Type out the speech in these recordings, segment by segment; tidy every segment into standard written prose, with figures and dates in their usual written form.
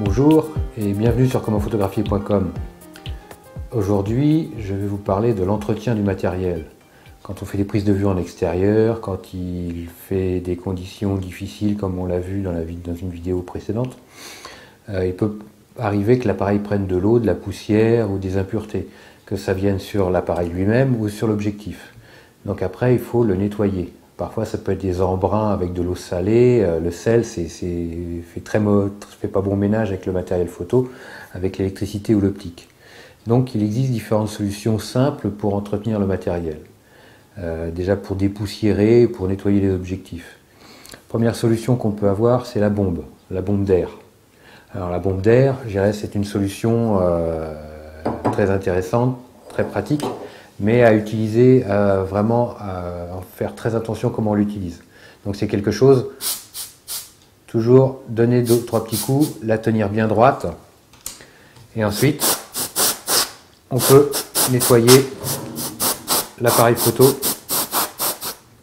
Bonjour et bienvenue sur commentphotographier.com. Aujourd'hui, je vais vous parler de l'entretien du matériel. Quand on fait des prises de vue en extérieur, quand il fait des conditions difficiles comme on l'a vu dans une vidéo précédente, il peut arriver que l'appareil prenne de l'eau, de la poussière ou des impuretés, que ça vienne sur l'appareil lui-même ou sur l'objectif. Donc après, il faut le nettoyer. Parfois, ça peut être des embruns avec de l'eau salée. Le sel, fait pas bon ménage avec le matériel photo, avec l'électricité ou l'optique. Donc, il existe différentes solutions simples pour entretenir le matériel. Déjà pour dépoussiérer, pour nettoyer les objectifs. Première solution qu'on peut avoir, c'est la bombe d'air. Alors la bombe d'air, je dirais, c'est une solution très intéressante, très pratique, mais à utiliser vraiment, à faire très attention comment on l'utilise. Donc c'est quelque chose, toujours donner 2-3 petits coups, la tenir bien droite, et ensuite on peut nettoyer l'appareil photo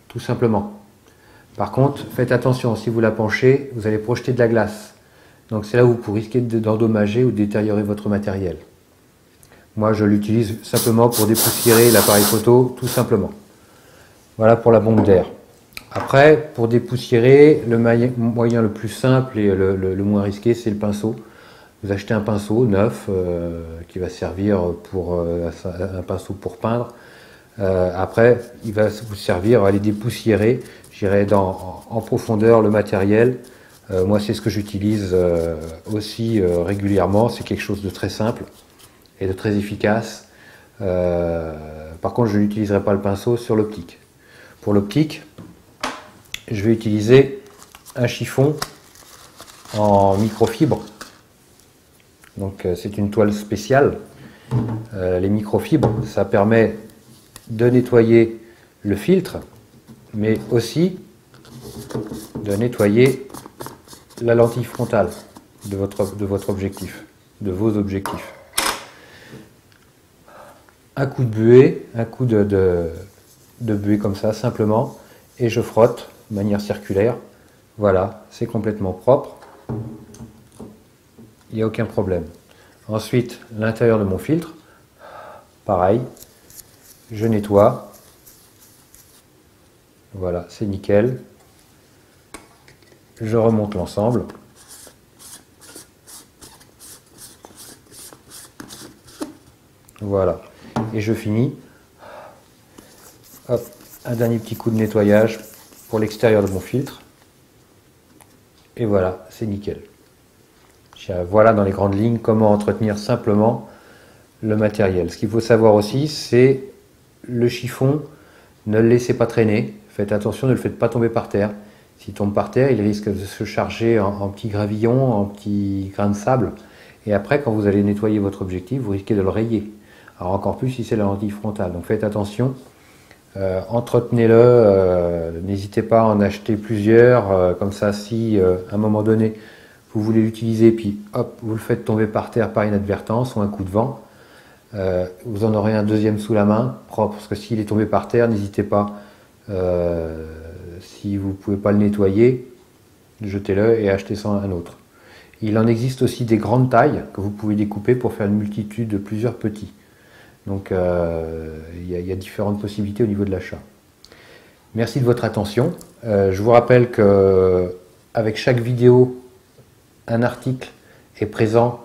tout simplement. Par contre, faites attention, si vous la penchez, vous allez projeter de la glace. Donc c'est là où vous risquez d'endommager ou de détériorer votre matériel. Moi, je l'utilise simplement pour dépoussiérer l'appareil photo, tout simplement. Voilà pour la bombe d'air. Après, pour dépoussiérer, le moyen le plus simple et le moins risqué, c'est le pinceau. Vous achetez un pinceau neuf qui va servir pour un pinceau pour peindre. Après, il va vous servir à aller dépoussiérer, j'irai en profondeur le matériel. Moi, c'est ce que j'utilise aussi régulièrement. C'est quelque chose de très simple et de très efficace. Par contre, je n'utiliserai pas le pinceau sur l'optique. Pour l'optique, je vais utiliser un chiffon en microfibre. Donc, c'est une toile spéciale. Les microfibres, ça permet de nettoyer le filtre, mais aussi de nettoyer la lentille frontale de votre objectif, de vos objectifs. Un coup de buée, un coup de buée comme ça, simplement, et je frotte de manière circulaire. Voilà, c'est complètement propre. Il n'y a aucun problème. Ensuite, l'intérieur de mon filtre, pareil, je nettoie. Voilà, c'est nickel. Je remonte l'ensemble. Voilà. Et je finis. Hop, un dernier petit coup de nettoyage pour l'extérieur de mon filtre. Et voilà, c'est nickel. Voilà dans les grandes lignes comment entretenir simplement le matériel. Ce qu'il faut savoir aussi, c'est le chiffon, ne le laissez pas traîner. Faites attention, ne le faites pas tomber par terre. S'il tombe par terre, il risque de se charger en petits gravillons, en petits grains de sable. Et après, quand vous allez nettoyer votre objectif, vous risquez de le rayer. Alors encore plus si c'est la lentille frontale. Donc faites attention, entretenez-le, n'hésitez pas à en acheter plusieurs. Comme ça, si à un moment donné, vous voulez l'utiliser, puis hop, vous le faites tomber par terre par inadvertance ou un coup de vent, vous en aurez un deuxième sous la main, propre. Parce que s'il est tombé par terre, n'hésitez pas. Si vous ne pouvez pas le nettoyer, jetez-le et achetez-en un autre. Il en existe aussi des grandes tailles que vous pouvez découper pour faire une multitude de plusieurs petits. Donc il y a différentes possibilités au niveau de l'achat. Merci de votre attention. Je vous rappelle qu'avec chaque vidéo, un article est présent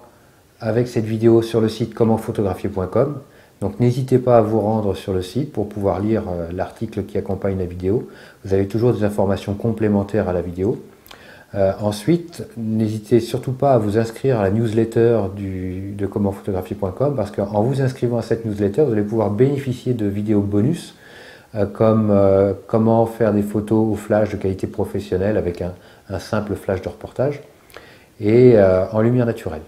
avec cette vidéo sur le site commentphotographier.com. Donc n'hésitez pas à vous rendre sur le site pour pouvoir lire l'article qui accompagne la vidéo. Vous avez toujours des informations complémentaires à la vidéo. Ensuite, n'hésitez surtout pas à vous inscrire à la newsletter de commentphotographier.com parce qu'en vous inscrivant à cette newsletter, vous allez pouvoir bénéficier de vidéos bonus comme comment faire des photos au flash de qualité professionnelle avec un simple flash de reportage et en lumière naturelle.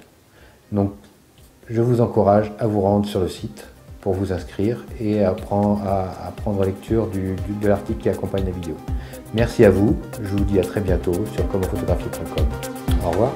Donc, je vous encourage à vous rendre sur le site pour vous inscrire et à prendre lecture de l'article qui accompagne la vidéo. Merci à vous, je vous dis à très bientôt sur commentphotographier.com. Au revoir.